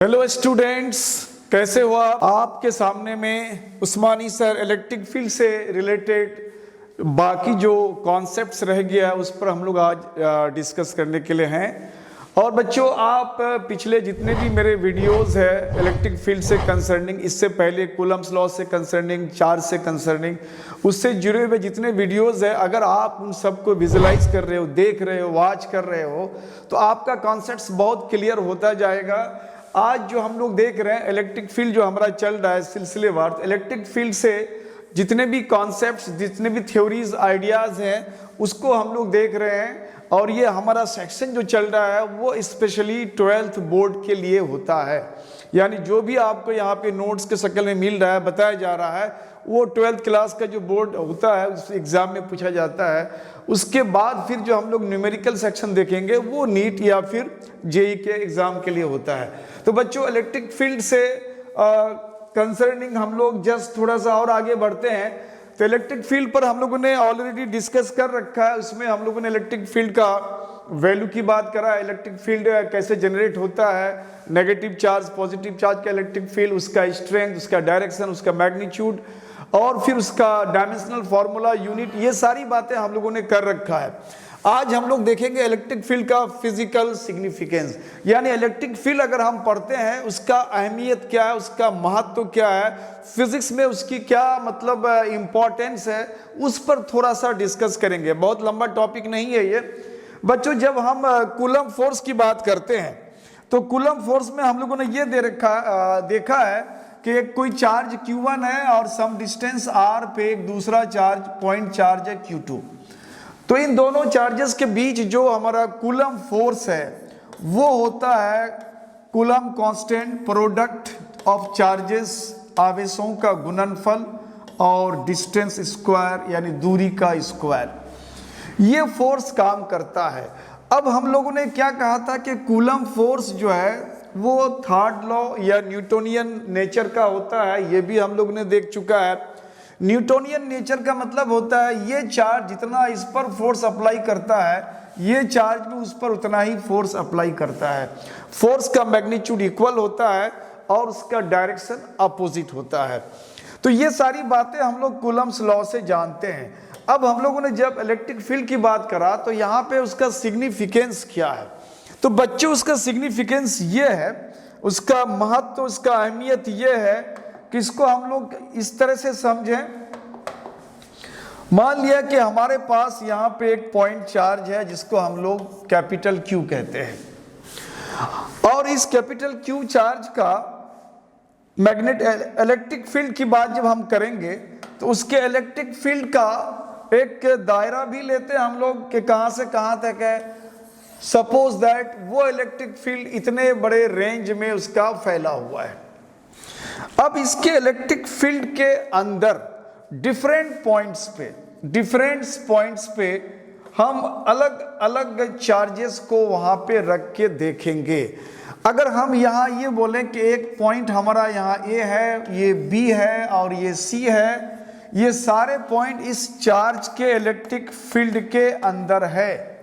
Hello students, कैसे हो आप? आपके सामने में उस्मानी सर इलेक्ट्रिक फील्ड से रिलेटेड बाकी जो कॉन्सेप्ट्स रह गया है उस पर हम लोग आज डिस्कस करने के लिए हैं। और बच्चों, आप पिछले जितने भी मेरे वीडियोस है इलेक्ट्रिक फील्ड से कंसर्निंग, इससे पहले कूलम्स लॉ से कंसर्निंग, चार्ज से कंसर्निंग, उससे जुड़े हुए जितने वीडियोस है, अगर आप उन सबको विजुलाइज कर रहे हो, देख रहे हो, वॉच कर रहे हो, तो आपका कॉन्सेप्ट्स बहुत क्लियर होता जाएगा। आज जो हम लोग देख रहे हैं इलेक्ट्रिक फील्ड जो हमारा चल रहा है सिलसिलेवार, इलेक्ट्रिक फील्ड से जितने भी कॉन्सेप्ट्स, जितने भी थ्योरीज, आइडियाज हैं, उसको हम लोग देख रहे हैं। और ये हमारा सेक्शन जो चल रहा है वो स्पेशली 12th बोर्ड के लिए होता है। यानी जो भी आपको यहाँ पे नोट्स के शक्ल में मिल रहा है, बताया जा रहा है, वो 12th क्लास का जो बोर्ड होता है उस एग्जाम में पूछा जाता है। उसके बाद फिर जो हम लोग न्यूमेरिकल सेक्शन देखेंगे वो नीट या फिर जेई के एग्जाम के लिए होता है। तो बच्चों, इलेक्ट्रिक फील्ड से कंसर्निंग हम लोग जस्ट थोड़ा सा और आगे बढ़ते हैं। तो इलेक्ट्रिक फील्ड पर हम लोगों ने ऑलरेडी डिस्कस कर रखा है। उसमें हम लोगों ने इलेक्ट्रिक फील्ड का वैल्यू की बात करा, इलेक्ट्रिक फील्ड कैसे जनरेट होता है, नेगेटिव चार्ज, पॉजिटिव चार्ज का इलेक्ट्रिक फील्ड, उसका स्ट्रेंथ, उसका डायरेक्शन, उसका मैग्नीट्यूड, और फिर उसका डायमेंशनल फार्मूला, यूनिट, ये सारी बातें हम लोगों ने कर रखा है। आज हम लोग देखेंगे इलेक्ट्रिक फील्ड का फिजिकल सिग्निफिकेंस, यानी इलेक्ट्रिक फील्ड अगर हम पढ़ते हैं उसका अहमियत क्या है, उसका महत्व क्या है, फिजिक्स में उसकी क्या मतलब इंपॉर्टेंस है, उस पर थोड़ा सा डिस्कस करेंगे। बहुत लंबा टॉपिक नहीं है ये बच्चों। जब हम कूलम फोर्स की बात करते हैं तो कूलम फोर्स में हम लोगों ने ये देखा है कि एक कोई चार्ज Q1 है और सम डिस्टेंस r पे एक दूसरा चार्ज, पॉइंट चार्ज है Q2। तो इन दोनों चार्जेस के बीच जो हमारा कूलम फोर्स है वो होता है coulomb constant, product of charges, आवेशों का गुणनफल और डिस्टेंस स्क्वायर यानी दूरी का स्क्वायर, ये फोर्स काम करता है। अब हम लोगों ने क्या कहा था कि कूलम फोर्स जो है वो थर्ड लॉ या न्यूटोनियन नेचर का होता है। ये भी हम लोग ने देख चुका है। न्यूटोनियन नेचर का मतलब होता है ये चार्ज जितना इस पर फोर्स अप्लाई करता है, ये चार्ज भी उस पर उतना ही फोर्स अप्लाई करता है। फोर्स का मैग्नीट्यूड इक्वल होता है और उसका डायरेक्शन अपोजिट होता है। तो ये सारी बातें हम लोग कूलम्स लॉ से जानते हैं। अब हम लोगों ने जब इलेक्ट्रिक फील्ड की बात करा तो यहाँ पे उसका सिग्निफिकेंस क्या है, तो बच्चों उसका सिग्निफिकेंस ये है, उसका महत्व, उसका अहमियत ये है कि इसको हम लोग इस तरह से समझें। मान लिया कि हमारे पास यहाँ पे एक पॉइंट चार्ज है जिसको हम लोग कैपिटल Q कहते हैं, और इस कैपिटल Q चार्ज का इलेक्ट्रिक फील्ड की बात जब हम करेंगे तो उसके इलेक्ट्रिक फील्ड का एक दायरा भी लेते हैं हम लोग कि कहाँ से कहाँ तक है। सपोज दैट वो इलेक्ट्रिक फील्ड इतने बड़े रेंज में उसका फैला हुआ है। अब इसके इलेक्ट्रिक फील्ड के अंदर डिफरेंट पॉइंट्स पे हम अलग अलग चार्जेस को वहां पे रख के देखेंगे। अगर हम यहाँ ये बोलें कि एक पॉइंट हमारा यहाँ A है, ये B है और ये C है, ये सारे पॉइंट इस चार्ज के इलेक्ट्रिक फील्ड के अंदर है,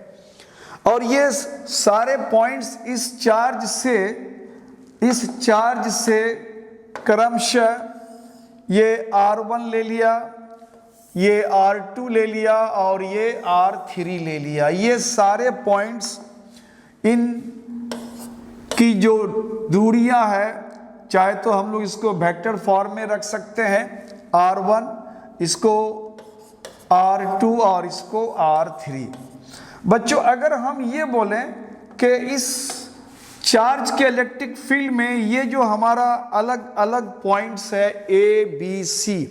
और ये सारे पॉइंट्स इस चार्ज से क्रमशः ये R1 ले लिया, ये R2 ले लिया और ये R3 ले लिया। ये सारे पॉइंट्स इन की जो दूरियां है, चाहे तो हम लोग इसको वेक्टर फॉर्म में रख सकते हैं, R1, इसको R2 और इसको R3। बच्चों, अगर हम ये बोलें कि इस चार्ज के इलेक्ट्रिक फील्ड में ये जो हमारा अलग अलग पॉइंट्स है A, B, C,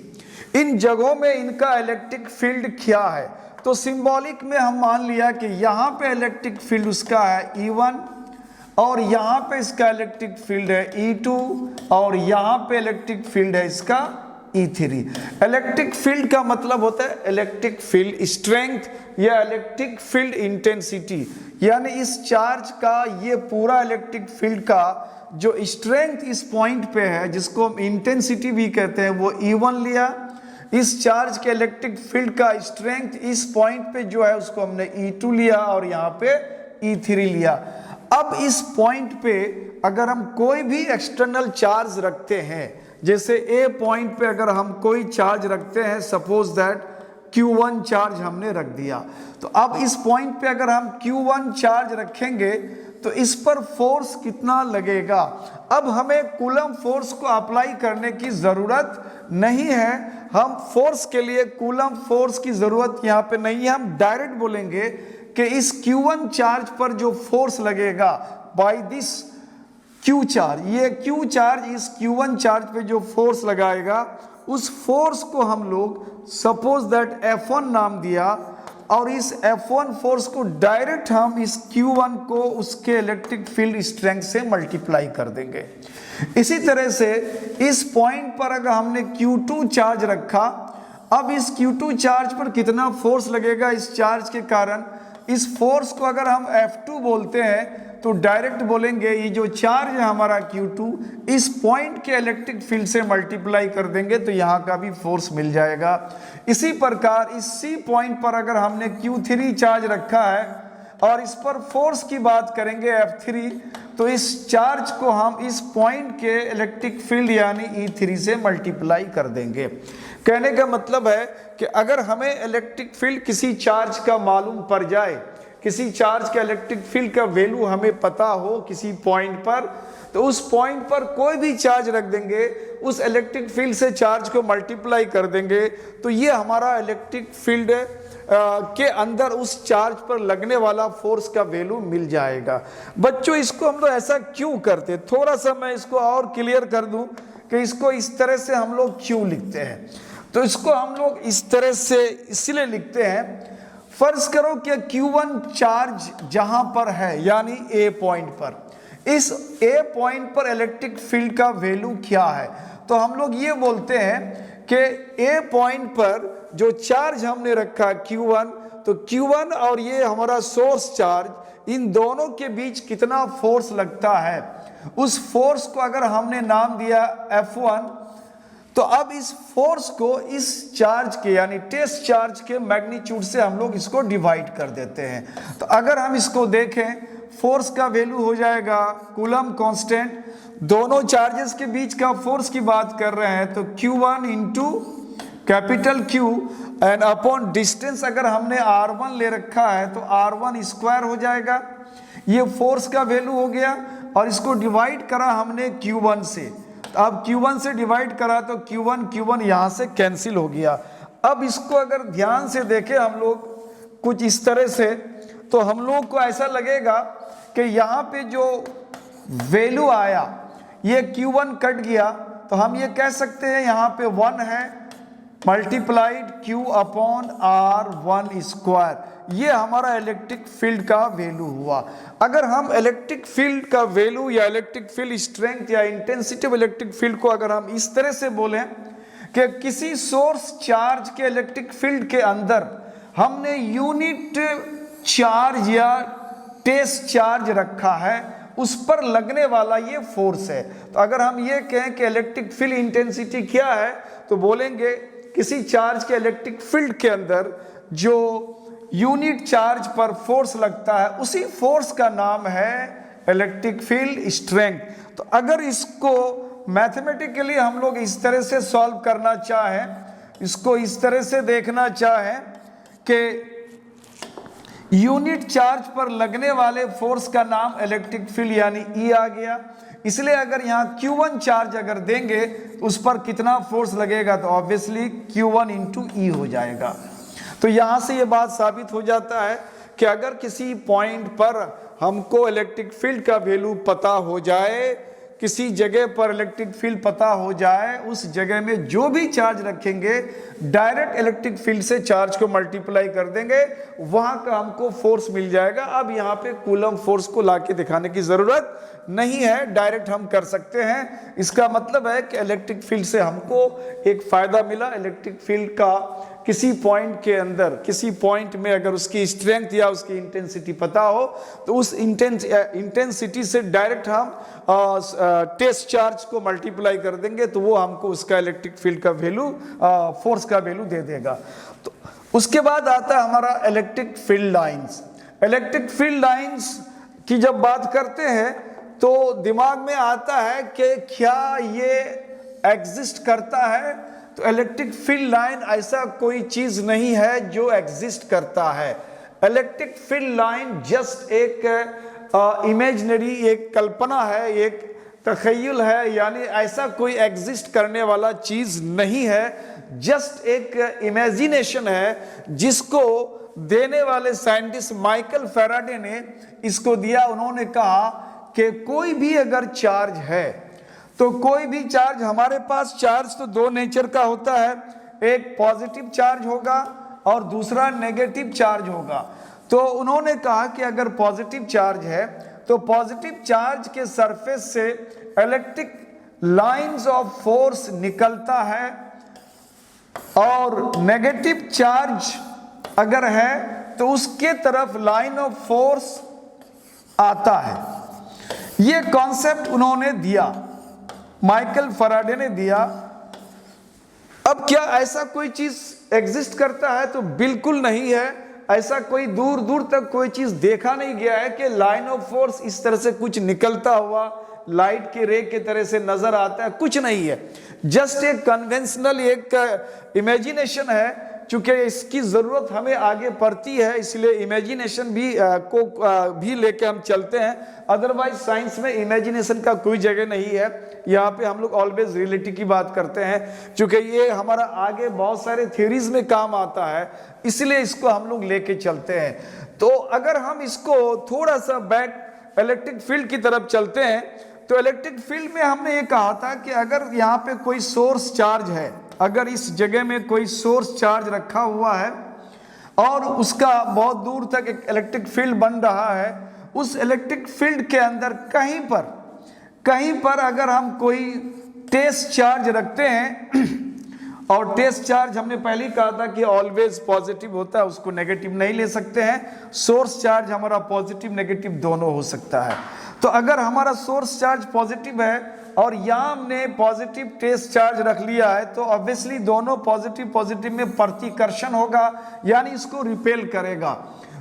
इन जगहों में इनका इलेक्ट्रिक फील्ड क्या है, तो सिंबॉलिक में हम मान लिया कि यहाँ पे इलेक्ट्रिक फील्ड उसका है E1 और यहाँ पे इसका इलेक्ट्रिक फील्ड है E2 और यहाँ पे इलेक्ट्रिक फील्ड है इसका E3। इलेक्ट्रिक फील्ड का मतलब होता है इलेक्ट्रिक फील्ड स्ट्रेंथ या इलेक्ट्रिक फील्ड इंटेंसिटी, यानी इस चार्ज का ये पूरा इलेक्ट्रिक फील्ड का जो स्ट्रेंथ इस पॉइंट पे है, जिसको हम इंटेंसिटी भी कहते हैं, वो E1 लिया। इस चार्ज के इलेक्ट्रिक फील्ड का स्ट्रेंथ इस पॉइंट पे जो है उसको हमने E2 लिया और यहाँ पे E3 लिया। अब इस पॉइंट पे अगर हम कोई भी एक्सटर्नल चार्ज रखते हैं, जैसे ए पॉइंट पे अगर हम कोई चार्ज रखते हैं, सपोज दैट Q1 चार्ज हमने रख दिया, तो अब इस पॉइंट पे अगर हम Q1 चार्ज रखेंगे तो इस पर फोर्स कितना लगेगा। अब हमें कूलम फोर्स को अप्लाई करने की ज़रूरत नहीं है, हम फोर्स के लिए कूलम फोर्स की ज़रूरत यहाँ पे नहीं है। हम डायरेक्ट बोलेंगे कि इस Q1 चार्ज पर जो फोर्स लगेगा बाय दिस Q चार्ज, ये Q चार्ज इस Q1 चार्ज पे जो फोर्स लगाएगा, उस फोर्स को हम लोग सपोज दैट F1 नाम दिया, और इस F1 फोर्स को डायरेक्ट हम इस Q1 को उसके इलेक्ट्रिक फील्ड स्ट्रेंथ से मल्टीप्लाई कर देंगे। इसी तरह से इस पॉइंट पर अगर हमने Q2 चार्ज रखा, अब इस Q2 चार्ज पर कितना फोर्स लगेगा इस चार्ज के कारण, इस फोर्स को अगर हम F2 बोलते हैं तो डायरेक्ट बोलेंगे ये जो चार्ज है हमारा Q2, इस पॉइंट के इलेक्ट्रिक फील्ड से मल्टीप्लाई कर देंगे तो यहाँ का भी फोर्स मिल जाएगा। इसी प्रकार इस C पॉइंट पर अगर हमने Q3 चार्ज रखा है और इस पर फोर्स की बात करेंगे F3, तो इस चार्ज को हम इस पॉइंट के इलेक्ट्रिक फील्ड यानी E3 से मल्टीप्लाई कर देंगे। कहने का मतलब है कि अगर हमें इलेक्ट्रिक फील्ड किसी चार्ज का मालूम पड़ जाए, किसी चार्ज का इलेक्ट्रिक फील्ड का वैल्यू हमें पता हो किसी पॉइंट पर, तो उस पॉइंट पर कोई भी चार्ज रख देंगे, उस इलेक्ट्रिक फील्ड से चार्ज को मल्टीप्लाई कर देंगे, तो ये हमारा इलेक्ट्रिक फील्ड के अंदर उस चार्ज पर लगने वाला फोर्स का वैल्यू मिल जाएगा। बच्चों इसको हम लोग ऐसा क्यों करते, थोड़ा सा मैं इसको और क्लियर कर दूं कि इसको इस तरह से हम लोग क्यों लिखते हैं। तो इसको हम लोग इस तरह से इसलिए लिखते हैं, फर्ज करो कि Q1 चार्ज जहां पर है यानी A पॉइंट पर, इस A पॉइंट पर इलेक्ट्रिक फील्ड का वैल्यू क्या है, तो हम लोग ये बोलते हैं कि A पॉइंट पर जो चार्ज हमने रखा Q1, तो Q1 और ये हमारा सोर्स चार्ज, इन दोनों के बीच कितना फोर्स लगता है, उस फोर्स को अगर हमने नाम दिया F1, तो अब इस फोर्स को इस चार्ज के यानी टेस्ट चार्ज के मैग्नीट्यूड से हम लोग इसको डिवाइड कर देते हैं। तो अगर हम इसको देखें, फोर्स का वैल्यू हो जाएगा कूलम कांस्टेंट, दोनों चार्जेस के बीच का फोर्स की बात कर रहे हैं तो Q1 into capital Q and upon distance अगर हमने R1 ले रखा है तो R1 स्क्वायर हो जाएगा, ये फोर्स का वैल्यू हो गया। और इसको डिवाइड करा हमने Q1 से, अब Q1 से डिवाइड करा तो Q1 यहाँ से कैंसिल हो गया। अब इसको अगर ध्यान से देखें हम लोग कुछ इस तरह से, तो हम लोग को ऐसा लगेगा कि यहाँ पे जो वैल्यू आया ये Q1 कट गया, तो हम ये कह सकते हैं यहाँ पे 1 है multiplied Q upon R1 square, ये हमारा इलेक्ट्रिक फील्ड का वैल्यू हुआ। अगर हम इलेक्ट्रिक फील्ड का वैल्यू या इलेक्ट्रिक फील्ड स्ट्रेंथ या इंटेंसिटी ऑफ इलेक्ट्रिक फील्ड को अगर हम इस तरह से बोलें कि किसी सोर्स चार्ज के इलेक्ट्रिक फील्ड के अंदर हमने यूनिट चार्ज या टेस्ट चार्ज रखा है, उस पर लगने वाला ये फोर्स है। तो अगर हम ये कहें कि इलेक्ट्रिक फील्ड इंटेंसिटी क्या है, तो बोलेंगे किसी चार्ज के इलेक्ट्रिक फील्ड के अंदर जो यूनिट चार्ज पर फोर्स लगता है, उसी फोर्स का नाम है इलेक्ट्रिक फील्ड स्ट्रेंथ। तो अगर इसको मैथमेटिकली हम लोग इस तरह से सॉल्व करना चाहें, इसको इस तरह से देखना चाहें कि यूनिट चार्ज पर लगने वाले फोर्स का नाम इलेक्ट्रिक फील्ड यानी E आ गया, इसलिए अगर यहाँ Q1 चार्ज अगर देंगे तो उस पर कितना फोर्स लगेगा, तो ऑब्वियसली Q1 इंटू E हो जाएगा। तो यहाँ से ये बात साबित हो जाता है कि अगर किसी पॉइंट पर हमको इलेक्ट्रिक फील्ड का वैल्यू पता हो जाए, किसी जगह पर इलेक्ट्रिक फील्ड पता हो जाए, उस जगह में जो भी चार्ज रखेंगे डायरेक्ट इलेक्ट्रिक फील्ड से चार्ज को मल्टीप्लाई कर देंगे, वहां का हमको फोर्स मिल जाएगा। अब यहाँ पे कूलम फोर्स को लाके दिखाने की जरूरत नहीं है, डायरेक्ट हम कर सकते हैं। इसका मतलब है कि इलेक्ट्रिक फील्ड से हमको एक फायदा मिला। इलेक्ट्रिक फील्ड का किसी पॉइंट के अंदर, किसी पॉइंट में अगर उसकी स्ट्रेंथ या उसकी इंटेंसिटी पता हो, तो उस इंटेंसिटी से डायरेक्ट हम टेस्ट चार्ज को मल्टीप्लाई कर देंगे, तो वो हमको उसका इलेक्ट्रिक फील्ड का वैल्यू, फोर्स का वैल्यू दे देगा। तो उसके बाद आता है हमारा electric field lines. Electric field lines की जब बात करते हैं तो दिमाग में आता है कि क्या ये एग्जिस्ट करता है, तो इलेक्ट्रिक फील्ड लाइन ऐसा कोई चीज नहीं है जो एग्जिस्ट करता है। इलेक्ट्रिक फील्ड लाइन जस्ट एक इमेजिनरी, एक कल्पना है, एक तखय्युल है, यानी ऐसा कोई एग्जिस्ट करने वाला चीज नहीं है, जस्ट एक इमेजिनेशन है जिसको देने वाले साइंटिस्ट माइकल फैराडे ने इसको दिया। उन्होंने कहा कि कोई भी अगर चार्ज है, तो कोई भी चार्ज, हमारे पास चार्ज तो दो नेचर का होता है, एक पॉजिटिव चार्ज होगा और दूसरा नेगेटिव चार्ज होगा। तो उन्होंने कहा कि अगर पॉजिटिव चार्ज है तो पॉजिटिव चार्ज के सरफेस से इलेक्ट्रिक लाइंस ऑफ फोर्स निकलता है, और नेगेटिव चार्ज अगर है तो उसके तरफ लाइन ऑफ फोर्स आता है। ये कॉन्सेप्ट उन्होंने दिया, माइकल फैराडे ने दिया। अब क्या ऐसा कोई चीज एग्जिस्ट करता है? तो बिल्कुल नहीं है। ऐसा कोई दूर दूर तक कोई चीज देखा नहीं गया है कि लाइन ऑफ फोर्स इस तरह से कुछ निकलता हुआ लाइट के रे के तरह से नजर आता है, कुछ नहीं है। जस्ट एक कन्वेंशनल एक इमेजिनेशन है। चूंकि इसकी जरूरत हमें आगे पड़ती है, इसलिए इमेजिनेशन भी लेके हम चलते हैं। अदरवाइज साइंस में इमेजिनेशन का कोई जगह नहीं है। यहाँ पे हम लोग ऑलवेज रियलिटी की बात करते हैं, चूंकि ये हमारा आगे बहुत सारे थ्योरीज में काम आता है, इसलिए इसको हम लोग लेके चलते हैं। तो अगर हम इसको थोड़ा सा बैक इलेक्ट्रिक फील्ड की तरफ चलते हैं, तो इलेक्ट्रिक फील्ड में हमने ये कहा था कि अगर यहाँ पे कोई सोर्स चार्ज है, अगर इस जगह में कोई सोर्स चार्ज रखा हुआ है और उसका बहुत दूर तक एक इलेक्ट्रिक फील्ड बन रहा है, उस इलेक्ट्रिक फील्ड के अंदर कहीं पर अगर हम कोई टेस्ट चार्ज रखते हैं, और टेस्ट चार्ज हमने पहले ही कहा था कि ऑलवेज पॉजिटिव होता है, उसको नेगेटिव नहीं ले सकते हैं। सोर्स चार्ज हमारा पॉजिटिव नेगेटिव दोनों हो सकता है। तो अगर हमारा सोर्स चार्ज पॉजिटिव है और यहाँ हमने पॉजिटिव टेस्ट चार्ज रख लिया है, तो ऑब्वियसली दोनों पॉजिटिव में प्रतिकर्षण होगा, यानी इसको रिपेल करेगा।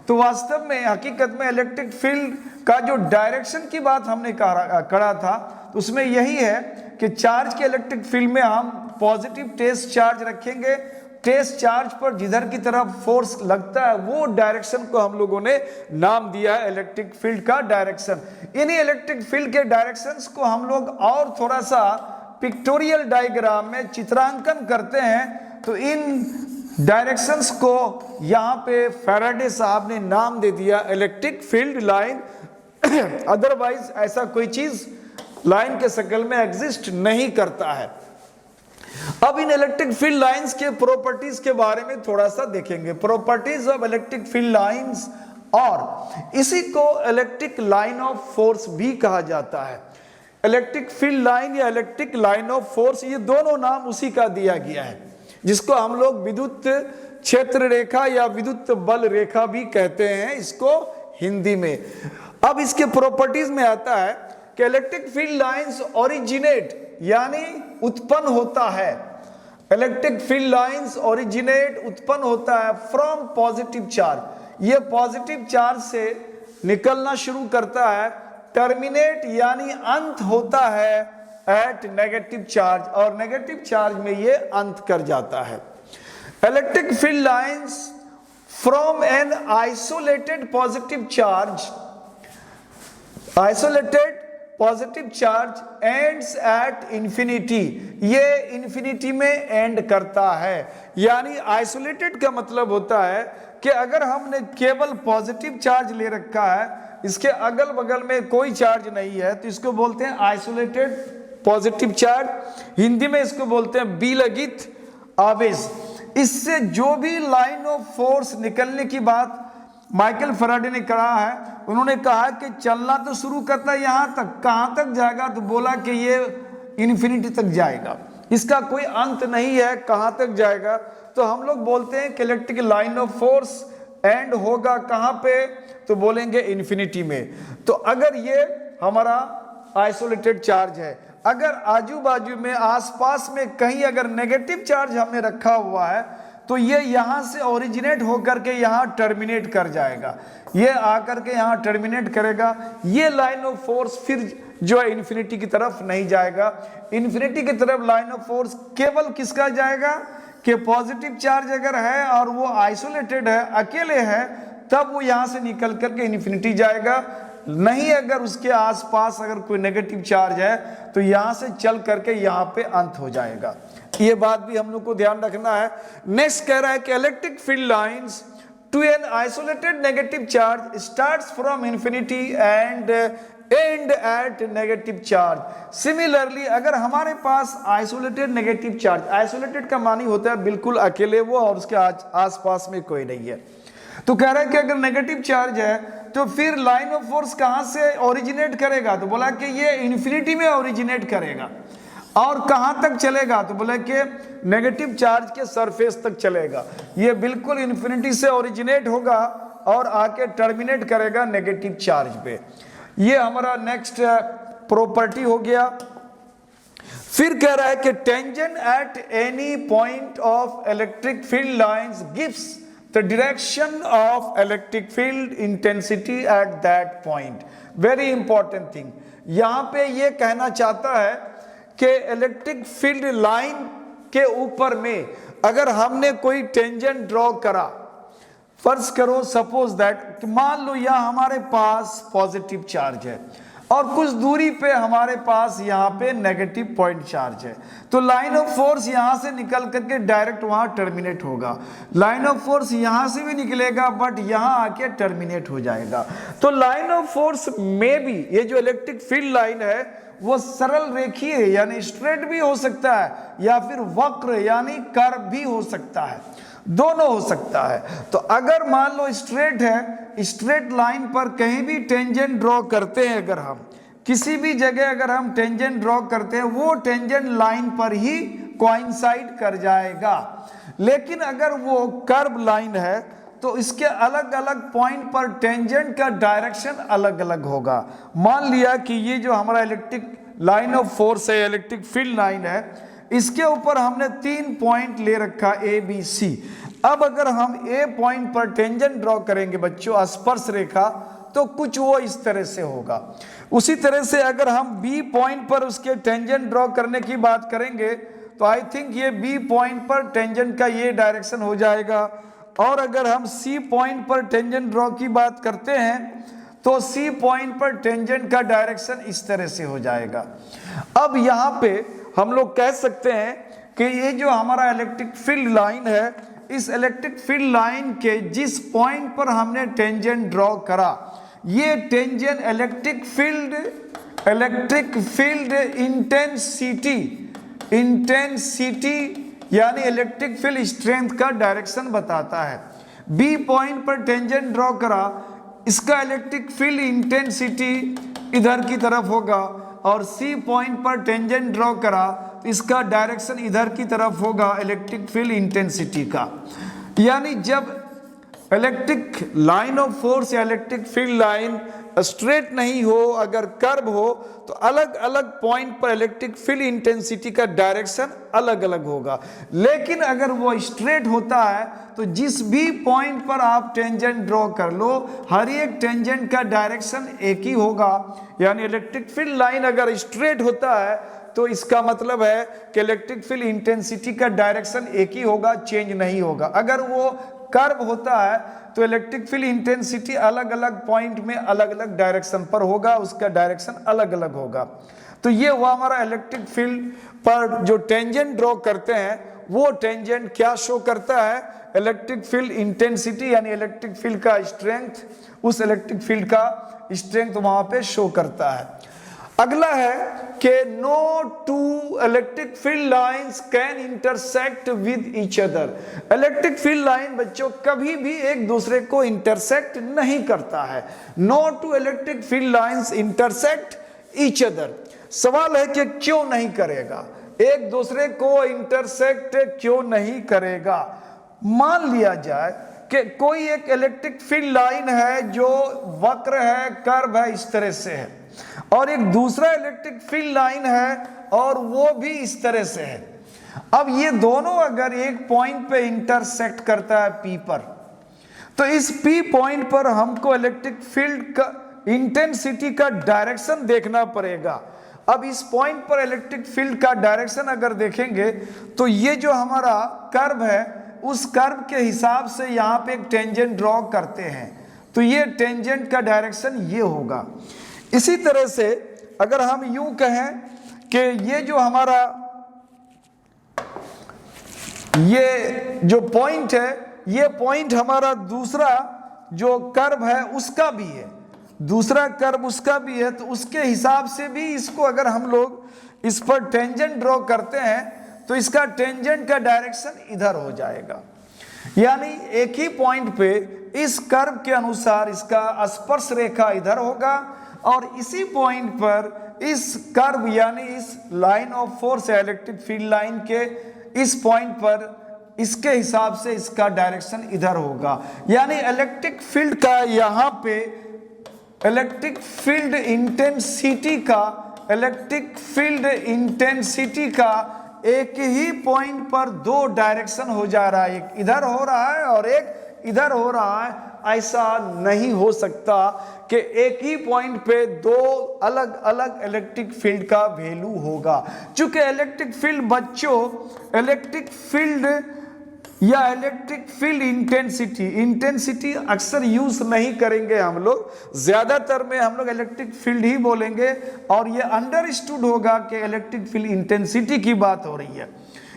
तो वास्तव में हकीकत में इलेक्ट्रिक फील्ड का जो डायरेक्शन की बात हमने करा था, तो उसमें यही है कि चार्ज के इलेक्ट्रिक फील्ड में हम पॉजिटिव टेस्ट चार्ज रखेंगे, टेस्ट चार्ज पर जिधर की तरफ फोर्स लगता है वो डायरेक्शन को हम लोगों ने नाम दिया है इलेक्ट्रिक फील्ड का डायरेक्शन। इन्हीं इलेक्ट्रिक फील्ड के डायरेक्शंस को हम लोग और थोड़ा सा पिक्टोरियल डायग्राम में चित्रांकन करते हैं। तो इन डायरेक्शंस को यहाँ पे फैराडे साहब ने नाम दे दिया इलेक्ट्रिक फील्ड लाइन। अदरवाइज ऐसा कोई चीज लाइन के शक्ल में एग्जिस्ट नहीं करता है। अब इन इलेक्ट्रिक फील्ड लाइंस के प्रॉपर्टीज के बारे में थोड़ा सा देखेंगे, properties of electric field lines, और इसी को इलेक्ट्रिक लाइन ऑफ फोर्स भी कहा जाता है। इलेक्ट्रिक फील्ड लाइन या इलेक्ट्रिक लाइन ऑफ फोर्स, ये दोनों नाम उसी का दिया गया है, जिसको हम लोग विद्युत क्षेत्र रेखा या विद्युत बल रेखा भी कहते हैं इसको हिंदी में। अब इसके प्रॉपर्टीज में आता है कि इलेक्ट्रिक फील्ड लाइंस ओरिजिनेट, यानी उत्पन्न होता है, इलेक्ट्रिक फील्ड लाइंस ओरिजिनेट उत्पन्न होता है फ्रॉम पॉजिटिव चार्ज। ये पॉजिटिव चार्ज से निकलना शुरू करता है, टर्मिनेट यानी अंत होता है एट नेगेटिव चार्ज, और नेगेटिव चार्ज में ये अंत कर जाता है। Electric field lines from an isolated positive charge, isolated positive charge ends at infinity, ये इंफिनिटी में एंड करता है। यानी आइसोलेटेड का मतलब होता है कि अगर हमने केवल पॉजिटिव चार्ज ले रखा है, इसके अगल बगल में कोई चार्ज नहीं है, तो इसको बोलते हैं आइसोलेटेड पॉजिटिव चार्ज। हिंदी में इसको बोलते हैं विलगित आवेश। इससे जो भी लाइन ऑफ फोर्स निकलने की बात माइकल फैराडे ने कहा है, उन्होंने कहा कि चलना तो शुरू करता है यहाँ तक, कहाँ तक जाएगा, तो बोला कि ये इन्फिनिटी तक जाएगा, इसका कोई अंत नहीं है, कहाँ तक जाएगा। तो हम लोग बोलते हैं कि electric line of force and होगा कहाँ पे, तो बोलेंगे इन्फिनिटी में। तो अगर ये हमारा आइसोलेटेड चार्ज है, अगर आजू बाजू में आसपास में कहीं अगर नेगेटिव चार्ज हमने रखा हुआ है, तो ये यहां से ओरिजिनेट होकर के यहां टर्मिनेट कर जाएगा, ये आकर के यहां टर्मिनेट करेगा। ये लाइन ऑफ फोर्स फिर जो है इन्फिनिटी की तरफ नहीं जाएगा। इन्फिनिटी की तरफ लाइन ऑफ फोर्स केवल किसका जाएगा कि पॉजिटिव चार्ज अगर है और वो आइसोलेटेड है, अकेले है, तब वो यहां से निकल करके इन्फिनिटी जाएगा। नहीं अगर उसके आसपास अगर कोई नेगेटिव चार्ज है तो यहां से चल करके यहां पे अंत हो जाएगा। ये बात भी हम लोग को ध्यान रखना है। नेक्स्ट कह रहा है कि electric field lines to an isolated negative charge starts from infinity and and at negative charge. Similarly अगर हमारे पास आइसोलेटेड नेगेटिव चार्ज, आइसोलेटेड का मानी होता है बिल्कुल अकेले वो और उसके आसपास में कोई नहीं है, तो कह रहा है कि अगर नेगेटिव चार्ज है तो फिर लाइन ऑफ फोर्स कहां से ओरिजिनेट करेगा, तो बोला कि ये इन्फिनिटी में ओरिजिनेट करेगा। और कहां तक चलेगा, तो बोला कि नेगेटिव चार्ज के सरफेस तक चलेगा। ये बिल्कुल इन्फिनिटी से ओरिजिनेट होगा और आके टर्मिनेट करेगा नेगेटिव चार्ज पे। ये हमारा नेक्स्ट प्रॉपर्टी हो गया। फिर कह रहा है कि tangent at any point of electric field lines gives the direction of electric field intensity at that point. Very important thing, यहां पे ये कहना चाहता है कि इलेक्ट्रिक फील्ड लाइन के ऊपर में अगर हमने कोई टेंजेंट ड्रॉ करा, फर्ज करो सपोज दैट मान लो यहां हमारे पास पॉजिटिव चार्ज है और कुछ दूरी पे हमारे पास यहाँ पे नेगेटिव पॉइंट चार्ज है, तो लाइन ऑफ फोर्स यहाँ से निकल करके डायरेक्ट वहां टर्मिनेट होगा। लाइन ऑफ फोर्स यहाँ से भी निकलेगा बट यहाँ आके टर्मिनेट हो जाएगा। तो लाइन ऑफ फोर्स में भी ये जो इलेक्ट्रिक फील्ड लाइन है वो सरल रेखीय यानी स्ट्रेट भी हो सकता है या फिर वक्र यानी कर्व भी हो सकता है, दोनों हो सकता है। तो अगर मान लो स्ट्रेट है, स्ट्रेट लाइन पर कहीं भी टेंजेंट ड्रॉ करते हैं, अगर हम किसी भी जगह अगर हम टेंजेंट ड्रॉ करते हैं वो टेंजेंट लाइन पर ही कोइंसाइड कर जाएगा। लेकिन अगर वो कर्व लाइन है तो इसके अलग अलग पॉइंट पर टेंजेंट का डायरेक्शन अलग अलग होगा। मान लिया कि ये जो हमारा इलेक्ट्रिक लाइन ऑफ फोर्स है, इलेक्ट्रिक फील्ड लाइन है, इसके ऊपर हमने 3 पॉइंट ले रखा ए बी सी। अब अगर हम ए पॉइंट पर टेंजेंट ड्रॉ करेंगे बच्चों, स्पर्श रेखा, तो कुछ वो इस तरह से होगा। उसी तरह से अगर हम बी पॉइंट पर उसके टेंजेंट ड्रॉ करने की बात करेंगे तो आई थिंक ये बी पॉइंट पर टेंजेंट का ये डायरेक्शन हो जाएगा। और अगर हम सी पॉइंट पर टेंजेंट ड्रॉ की बात करते हैं तो सी पॉइंट पर टेंजेंट का डायरेक्शन इस तरह से हो जाएगा। अब यहाँ पे हम लोग कह सकते हैं कि ये जो हमारा इलेक्ट्रिक फील्ड लाइन है, इस इलेक्ट्रिक फील्ड लाइन के जिस पॉइंट पर हमने टेंजेंट ड्रॉ करा, ये टेंजेंट इलेक्ट्रिक फील्ड इंटेंसिटी यानी इलेक्ट्रिक फील्ड स्ट्रेंथ का डायरेक्शन बताता है। बी पॉइंट पर टेंजेंट ड्रॉ करा, इसका इलेक्ट्रिक फील्ड इंटेंसिटी इधर की तरफ होगा, और सी पॉइंट पर टेंजेंट ड्रॉ करा, इसका डायरेक्शन इधर की तरफ होगा इलेक्ट्रिक फील्ड इंटेंसिटी का। यानी जब इलेक्ट्रिक लाइन ऑफ फोर्स या इलेक्ट्रिक फील्ड लाइन स्ट्रेट नहीं हो, अगर कर्व हो, तो अलग अलग पॉइंट पर इलेक्ट्रिक फील्ड इंटेंसिटी का डायरेक्शन अलग अलग होगा। लेकिन अगर वो स्ट्रेट होता है तो जिस भी पॉइंट पर आप टेंजेंट ड्रॉ कर लो, हर एक टेंजेंट का डायरेक्शन एक ही होगा। यानी इलेक्ट्रिक फील्ड लाइन अगर स्ट्रेट होता है तो इसका मतलब है कि इलेक्ट्रिक फील्ड इंटेंसिटी का डायरेक्शन एक ही होगा, चेंज नहीं होगा। अगर वो कर्व होता है तो इलेक्ट्रिक फील्ड इंटेंसिटी अलग अलग पॉइंट में अलग अलग डायरेक्शन पर होगा, उसका डायरेक्शन अलग अलग होगा। तो ये हुआ हमारा इलेक्ट्रिक फील्ड पर जो टेंजेंट ड्रॉ करते हैं, वो टेंजेंट क्या शो करता है, इलेक्ट्रिक फील्ड इंटेंसिटी यानी इलेक्ट्रिक फील्ड का स्ट्रेंथ, उस इलेक्ट्रिक फील्ड का स्ट्रेंथ वहां पे शो करता है। अगला है कि no two electric field lines can intersect with each other. Electric field line बच्चों कभी भी एक दूसरे को इंटरसेक्ट नहीं करता है। No two electric field lines intersect each other. सवाल है कि क्यों नहीं करेगा, एक दूसरे को इंटरसेक्ट क्यों नहीं करेगा। मान लिया जाए कि कोई एक इलेक्ट्रिक फील्ड लाइन है जो वक्र है, कर्व है, इस तरह से है, और एक दूसरा इलेक्ट्रिक फील्ड लाइन है और वो भी इस तरह से है। अब ये दोनों अगर एक पॉइंट पे इंटरसेक्ट करता है P पर, तो इस P पॉइंट पर हमको इलेक्ट्रिक फील्ड का इंटेंसिटी का डायरेक्शन देखना पड़ेगा। अब इस पॉइंट पर इलेक्ट्रिक फील्ड का डायरेक्शन अगर देखेंगे तो ये जो हमारा कर्व है उस कर्व के हिसाब से यहाँ पे एक टेंजेंट ड्रॉ करते हैं, तो ये टेंजेंट का डायरेक्शन ये होगा। इसी तरह से अगर हम यूं कहें कि ये जो हमारा ये जो पॉइंट है, ये पॉइंट हमारा दूसरा जो कर्व है उसका भी है, दूसरा कर्व उसका भी है, तो उसके हिसाब से भी इसको अगर हम लोग इस पर टेंजेंट ड्रॉ करते हैं तो इसका टेंजेंट का डायरेक्शन इधर हो जाएगा। यानी एक ही पॉइंट पे इस कर्व के अनुसार इसका स्पर्श रेखा इधर होगा और इसी पॉइंट पर इस कर्व यानी इस line of force electric field line के इस पॉइंट पर इसके हिसाब से इसका डायरेक्शन इधर होगा। यानी इलेक्ट्रिक फील्ड का यहाँ पे इलेक्ट्रिक फील्ड इंटेंसिटी का एक ही पॉइंट पर दो डायरेक्शन हो जा रहा है, एक इधर हो रहा है और एक इधर हो रहा है। ऐसा नहीं हो सकता कि एक ही पॉइंट पे दो अलग अलग इलेक्ट्रिक फील्ड का वैल्यू होगा। चूंकि इलेक्ट्रिक फील्ड बच्चों इलेक्ट्रिक फील्ड या इलेक्ट्रिक फील्ड इंटेंसिटी अक्सर यूज नहीं करेंगे हम लोग, ज्यादातर में हम लोग इलेक्ट्रिक फील्ड ही बोलेंगे और ये अंडरस्टूड होगा कि इलेक्ट्रिक फील्ड इंटेंसिटी की बात हो रही है।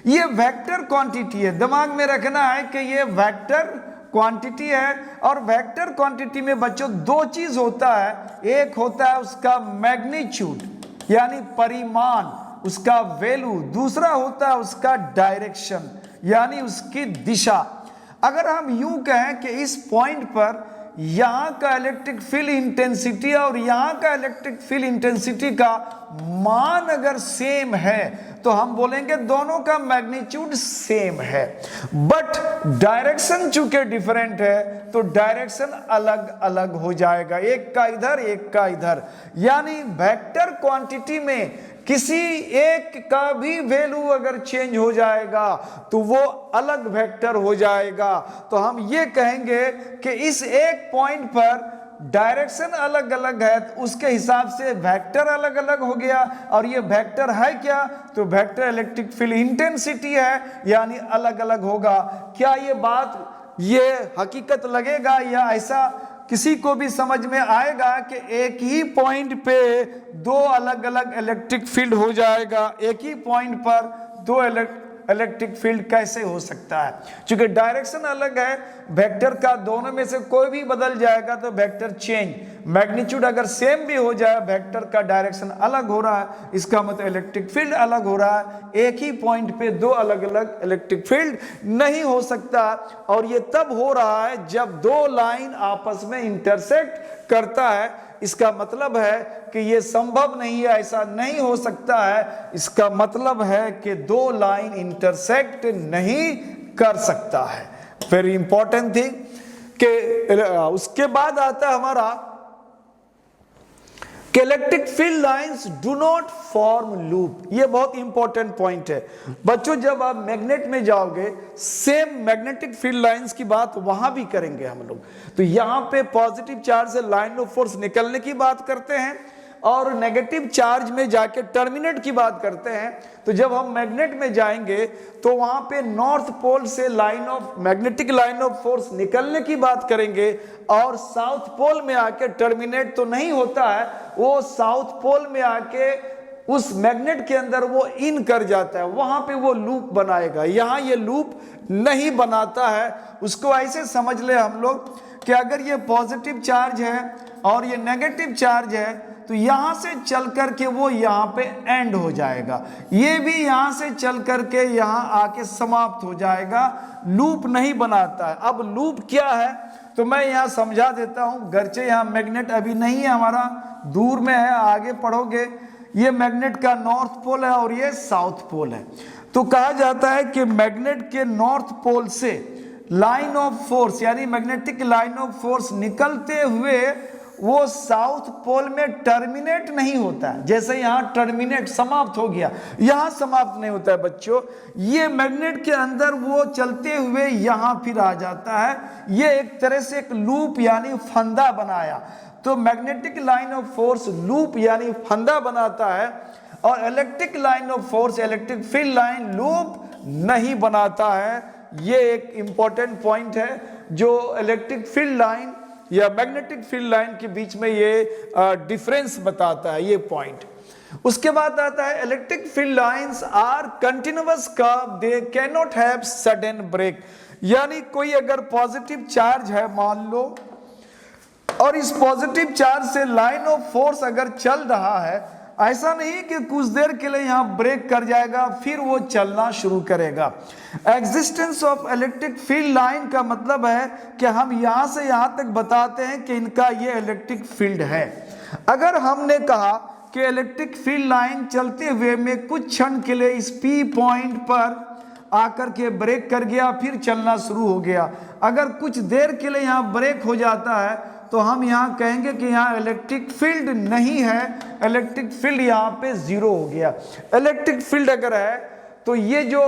ये वेक्टर क्वांटिटी है, दिमाग में रखना है कि ये वेक्टर क्वांटिटी है और वेक्टर क्वांटिटी में बच्चों दो चीज होता है, एक होता है उसका मैग्नीट्यूड यानी परिमाण, उसका वैल्यू, दूसरा होता है उसका डायरेक्शन यानी उसकी दिशा। अगर हम यूं कहें कि इस पॉइंट पर यहां का इलेक्ट्रिक फील्ड इंटेंसिटी और यहां का इलेक्ट्रिक फील्ड इंटेंसिटी का मान अगर सेम है तो हम बोलेंगे दोनों का मैग्नीट्यूड सेम है, बट डायरेक्शन चूंकि डिफरेंट है तो डायरेक्शन अलग अलग हो जाएगा, एक का इधर एक का इधर। यानी वेक्टर क्वांटिटी में किसी एक का भी वैल्यू अगर चेंज हो जाएगा तो वो अलग वेक्टर हो जाएगा। तो हम ये कहेंगे कि इस एक पॉइंट पर डायरेक्शन अलग अलग है तो उसके हिसाब से वेक्टर अलग अलग हो गया, और ये वेक्टर है क्या, तो वेक्टर इलेक्ट्रिक फील्ड इंटेंसिटी है, यानी अलग अलग होगा। क्या ये बात ये हकीकत लगेगा या ऐसा किसी को भी समझ में आएगा कि एक ही पॉइंट पे दो अलग अलग इलेक्ट्रिक फील्ड हो जाएगा, एक ही पॉइंट पर दो इलेक्ट्रिक फील्ड कैसे हो सकता है? क्योंकि डायरेक्शन अलग है, वेक्टर का दोनों में से कोई भी बदल जाएगा तो वेक्टर चेंज, मैग्नीट्यूड अगर सेम भी हो जाए वेक्टर का डायरेक्शन अलग हो रहा है, इसका मतलब इलेक्ट्रिक फील्ड अलग हो रहा है। एक ही पॉइंट पे दो अलग अलग इलेक्ट्रिक फील्ड नहीं हो सकता, और ये तब हो रहा है जब दो लाइन आपस में इंटरसेक्ट करता है। इसका मतलब है कि ये संभव नहीं है, ऐसा नहीं हो सकता है। इसका मतलब है कि दो लाइन इंटरसेक्ट नहीं कर सकता है। वेरी इंपॉर्टेंट थिंग कि उसके बाद आता है हमारा कि electric field lines do not form loop. ये बहुत इंपॉर्टेंट पॉइंट है बच्चों। जब आप मैग्नेट में जाओगे सेम मैग्नेटिक फील्ड लाइंस की बात वहां भी करेंगे हम लोग। तो यहां पे पॉजिटिव चार्ज से लाइन ऑफ फोर्स निकलने की बात करते हैं और नेगेटिव चार्ज में जाके टर्मिनेट की बात करते हैं। तो जब हम मैग्नेट में जाएंगे तो वहां पे नॉर्थ पोल से line of magnetic line of force निकलने की बात करेंगे, और साउथ पोल में आके टर्मिनेट तो नहीं होता है, वो साउथ पोल में आके उस मैग्नेट के अंदर वो इन कर जाता है, वहां पे वो लूप बनाएगा। यहां ये लूप नहीं बनाता है। उसको ऐसे समझ ले हम लोग कि अगर ये पॉजिटिव चार्ज है और ये नेगेटिव चार्ज है तो यहां से चल करके वो यहां पे एंड हो जाएगा, ये भी यहां से चल करके यहां आके समाप्त हो जाएगा, लूप नहीं बनाता है। अब लूप क्या है तो मैं यहां समझा देता हूं, गरचे यहां मैग्नेट अभी नहीं है हमारा, दूर में है, आगे पढ़ोगे। ये मैग्नेट का नॉर्थ पोल है और ये साउथ पोल है। तो कहा जाता है कि मैग्नेट के नॉर्थ पोल से लाइन ऑफ फोर्स यानी मैग्नेटिक लाइन ऑफ फोर्स निकलते हुए वो साउथ पोल में टर्मिनेट नहीं होता है। जैसे यहाँ टर्मिनेट समाप्त हो गया, यहाँ समाप्त नहीं होता है बच्चों। ये मैग्नेट के अंदर वो चलते हुए यहाँ फिर आ जाता है। ये एक तरह से एक लूप यानी फंदा बनाया। तो magnetic line of force loop यानी फंदा बनाता है, और electric line of force, electric field line loop नहीं बनाता है। ये एक इंपॉर्टेंट पॉइंट है जो इलेक्ट्रिक फील्ड लाइन या मैग्नेटिक फील्ड लाइन के बीच में ये डिफरेंस बताता है, ये पॉइंट। उसके बाद आता है electric field lines are continuous curve, they can not have sudden break. यानी कोई अगर पॉजिटिव चार्ज है मान लो, और इस पॉजिटिव चार्ज से लाइन ऑफ फोर्स अगर चल रहा है, ऐसा नहीं कि कुछ देर के लिए यहां ब्रेक कर जाएगा फिर वो चलना शुरू करेगा। Existence of electric field line का मतलब है कि हम यहां से यहां तक बताते हैं कि इनका ये इलेक्ट्रिक फील्ड है। अगर हमने कहा कि इलेक्ट्रिक फील्ड लाइन चलते हुए में कुछ क्षण के लिए इस P पॉइंट पर आकर के ब्रेक कर गया, फिर चलना शुरू हो गया, अगर कुछ देर के लिए यहाँ ब्रेक हो जाता है तो हम यहाँ कहेंगे कि यहाँ इलेक्ट्रिक फील्ड नहीं है, इलेक्ट्रिक फील्ड यहाँ पे जीरो हो गया। इलेक्ट्रिक फील्ड अगर है तो ये जो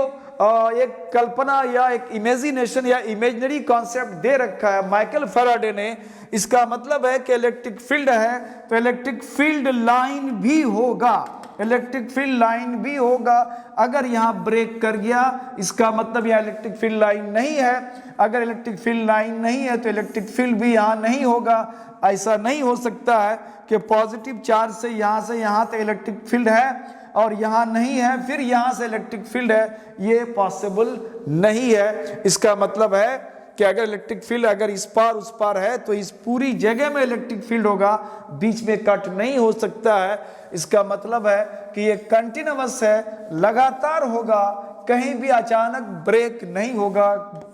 एक कल्पना या एक इमेजिनेशन या इमेजिनरी कॉन्सेप्ट दे रखा है माइकल फैराडे ने, इसका मतलब है कि इलेक्ट्रिक फील्ड है तो इलेक्ट्रिक फील्ड लाइन भी होगा, इलेक्ट्रिक फील्ड लाइन भी होगा। अगर यहाँ ब्रेक कर गया इसका मतलब यहाँ इलेक्ट्रिक फील्ड लाइन नहीं है, अगर इलेक्ट्रिक फील्ड लाइन नहीं है तो इलेक्ट्रिक फील्ड भी यहाँ नहीं होगा। ऐसा नहीं हो सकता है कि पॉजिटिव चार्ज से यहाँ तक इलेक्ट्रिक फील्ड है और यहाँ नहीं है फिर यहाँ से इलेक्ट्रिक फील्ड है, ये पॉसिबल नहीं है। इसका मतलब है कि अगर इलेक्ट्रिक फील्ड अगर इस पार उस पार है तो इस पूरी जगह में इलेक्ट्रिक फील्ड होगा, बीच में कट नहीं हो सकता है। इसका मतलब है कि ये कंटिन्यूअस है, लगातार होगा, कहीं भी अचानक ब्रेक नहीं होगा,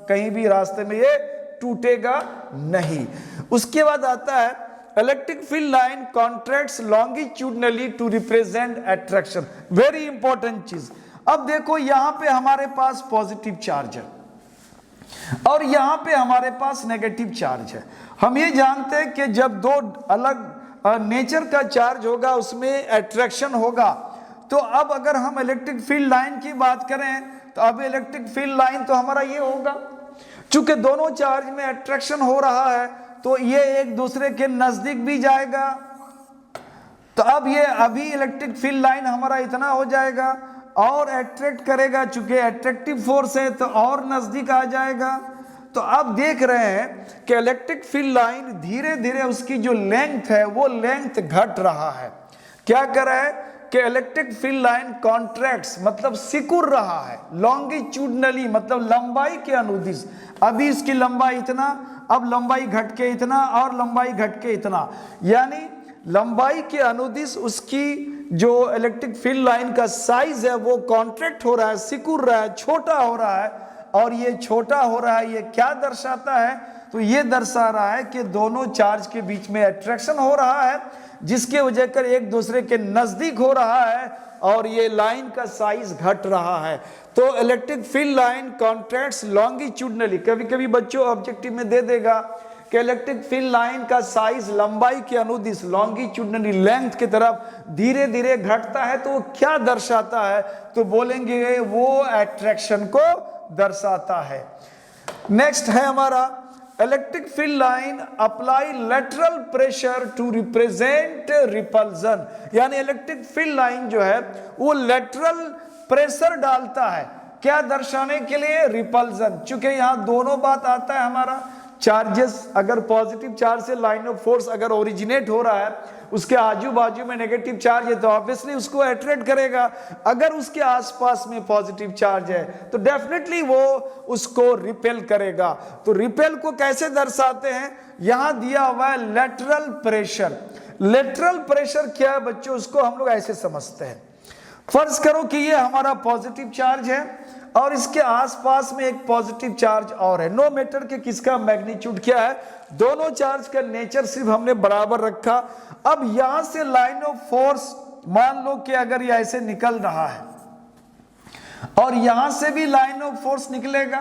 कहीं भी रास्ते में ये टूटेगा नहीं। उसके बाद आता है electric field line contracts longitudinally to represent attraction. Very important चीज। अब देखो यहां पे हमारे पास पॉजिटिव चार्ज है और यहां पे हमारे पास नेगेटिव चार्ज है। हम ये जानते हैं कि जब दो अलग नेचर का चार्ज होगा उसमें अट्रैक्शन होगा। तो अब अगर हम इलेक्ट्रिक फील्ड लाइन की बात करें तो अब इलेक्ट्रिक फील्ड लाइन तो हमारा ये होगा, चूंकि दोनों चार्ज में अट्रैक्शन हो रहा है तो ये एक दूसरे के नजदीक भी जाएगा। तो अब ये अभी इलेक्ट्रिक फील्ड लाइन हमारा इतना हो जाएगा और अट्रैक्ट करेगा, चूंकि अट्रैक्टिव फोर्स है तो और नजदीक आ जाएगा। तो अब देख रहे हैं कि इलेक्ट्रिक फील्ड लाइन धीरे धीरे उसकी जो लेंथ है वो लेंथ घट रहा है। क्या कर रहा है कि इलेक्ट्रिक फील्ड लाइन कॉन्ट्रैक्ट्स मतलब सिकुड़ रहा है, लॉन्गिट्यूडनली मतलब लंबाई के अनुदिश। अभी इसकी लंबाई इतना, अब लंबाई घट के इतना और लंबाई घट के इतना, यानी लंबाई के अनुदिश उसकी जो इलेक्ट्रिक फील्ड लाइन का साइज है वो कॉन्ट्रैक्ट हो रहा है, सिकुड़ रहा है, छोटा हो रहा है। और ये छोटा हो रहा है, ये क्या दर्शाता है? तो ये दर्शा रहा है कि दोनों चार्ज के बीच में अट्रैक्शन हो रहा है, जिसके वजह कर एक दूसरे के नजदीक हो रहा है और ये लाइन का साइज घट रहा है। तो electric field line contracts longitudinally, कभी कभी बच्चों ऑब्जेक्टिव में दे देगा कि इलेक्ट्रिक फील्ड लाइन का साइज लंबाई के अनुदिश लॉन्गिट्यूडनली लेंथ की तरफ धीरे धीरे घटता है। तो वो क्या दर्शाता है? तो बोलेंगे वो अट्रैक्शन को दर्शाता है। नेक्स्ट है हमारा electric field line apply lateral pressure to represent repulsion, यानी इलेक्ट्रिक फील्ड लाइन जो है वो लेटरल प्रेशर डालता है, क्या दर्शाने के लिए? रिपल्जन। चूंकि यहां दोनों बात आता है हमारा, चार्जेस अगर पॉजिटिव चार्ज से लाइन ऑफ फोर्स अगर ओरिजिनेट हो रहा है, उसके आजू बाजू में नेगेटिव चार्ज है तो ऑब्वियसली उसको अट्रैक्ट करेगा। अगर उसके आसपास में पॉजिटिव चार्ज है तो डेफिनेटली वो उसको रिपेल करेगा। तो रिपेल को कैसे दर्शाते हैं? यहां दिया हुआ है लेटरल प्रेशर। लेटरल प्रेशर क्या है बच्चों? उसको हम लोग ऐसे समझते हैं, फर्ज करो कि ये हमारा पॉजिटिव चार्ज है और इसके आसपास में एक पॉजिटिव चार्ज और है, नो मैटर कि किसका मैग्नीट्यूड क्या है, दोनों चार्ज का नेचर सिर्फ हमने बराबर रखा। अब यहां से लाइन ऑफ फोर्स मान लो कि अगर ये ऐसे निकल रहा है और यहां से भी लाइन ऑफ फोर्स निकलेगा,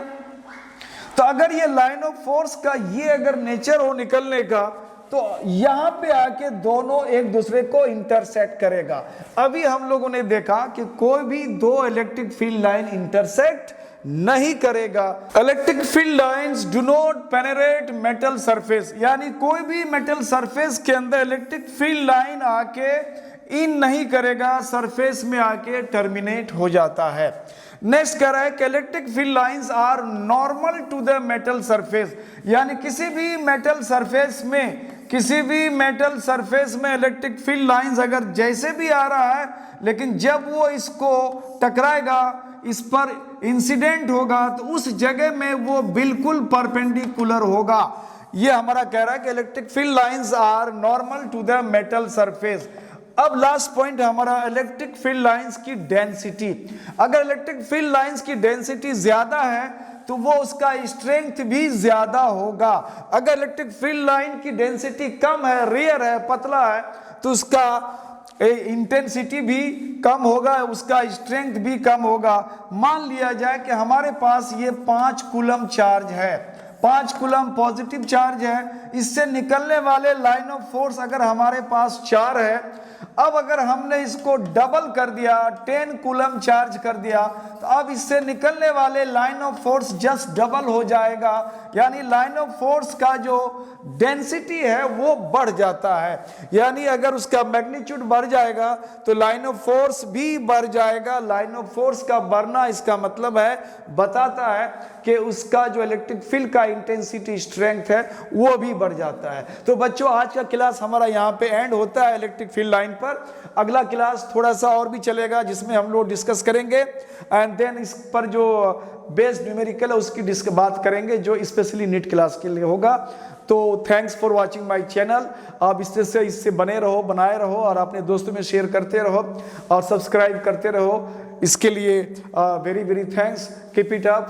तो अगर ये लाइन ऑफ फोर्स का ये अगर नेचर हो निकलने का तो यहां पे आके दोनों एक दूसरे को इंटरसेक्ट करेगा। अभी हम लोगों ने देखा कि कोई भी दो इलेक्ट्रिक फील्ड लाइन इंटरसेक्ट नहीं करेगा। Electric field lines do not penetrate metal surface, यानी कोई भी मेटल सरफेस के अंदर इलेक्ट्रिक फील्ड लाइन आके इन नहीं करेगा, सरफेस में आके टर्मिनेट हो जाता है। नेक्स्ट कह रहा है कि electric field lines are normal to the metal surface, यानी किसी भी मेटल सरफेस में इलेक्ट्रिक फील्ड लाइंस अगर जैसे भी आ रहा है, लेकिन जब वो इसको टकराएगा, इस पर इंसिडेंट होगा, तो उस जगह में वो बिल्कुल परपेंडिकुलर होगा। ये हमारा कह रहा है कि electric field lines are normal to the metal surface. अब लास्ट पॉइंट हमारा इलेक्ट्रिक फील्ड लाइंस की डेंसिटी। अगर इलेक्ट्रिक फील्ड लाइंस की डेंसिटी ज्यादा है तो वो उसका स्ट्रेंथ भी ज्यादा होगा। अगर इलेक्ट्रिक फील्ड लाइन की डेंसिटी कम है, रेयर है, पतला है, तो उसका इंटेंसिटी भी कम होगा, उसका स्ट्रेंथ भी कम होगा। मान लिया जाए कि हमारे पास ये 5 कूलम चार्ज है, 5 कूलम पॉजिटिव चार्ज है, इससे निकलने वाले लाइन ऑफ फोर्स अगर हमारे पास 4 है। अब अगर हमने इसको डबल कर दिया, 10 कूलम चार्ज कर दिया, तो अब इससे निकलने वाले line of force just double हो जाएगा, यानी लाइन ऑफ फोर्स का जो डेंसिटी है वो बढ़ जाता है। यानी अगर उसका मैग्नीट्यूड बढ़ जाएगा तो लाइन ऑफ फोर्स भी बढ़ जाएगा। लाइन ऑफ फोर्स का बढ़ना इसका मतलब है, बताता है कि उसका जो इलेक्ट्रिक फील्ड का इंटेंसिटी स्ट्रेंथ है वो भी बढ़ जाता है। तो बच्चों, आज का क्लास हमारा यहाँ पे एंड होता है इलेक्ट्रिक फील्ड लाइन पर। अगला क्लास थोड़ा सा और भी चलेगा, जिसमें हम लोग डिस्कस करेंगे एंड देन इस पर जो बेस्ड न्यूमेरिकल है उसकी बात करेंगे, जो स्पेशली नीट क्लास के लिए होगा। तो thanks for watching my channel. आप इससे बनाए रहो और अपने दोस्तों में शेयर करते रहो और सब्सक्राइब करते रहो। इसके लिए very very thanks. Keep it up.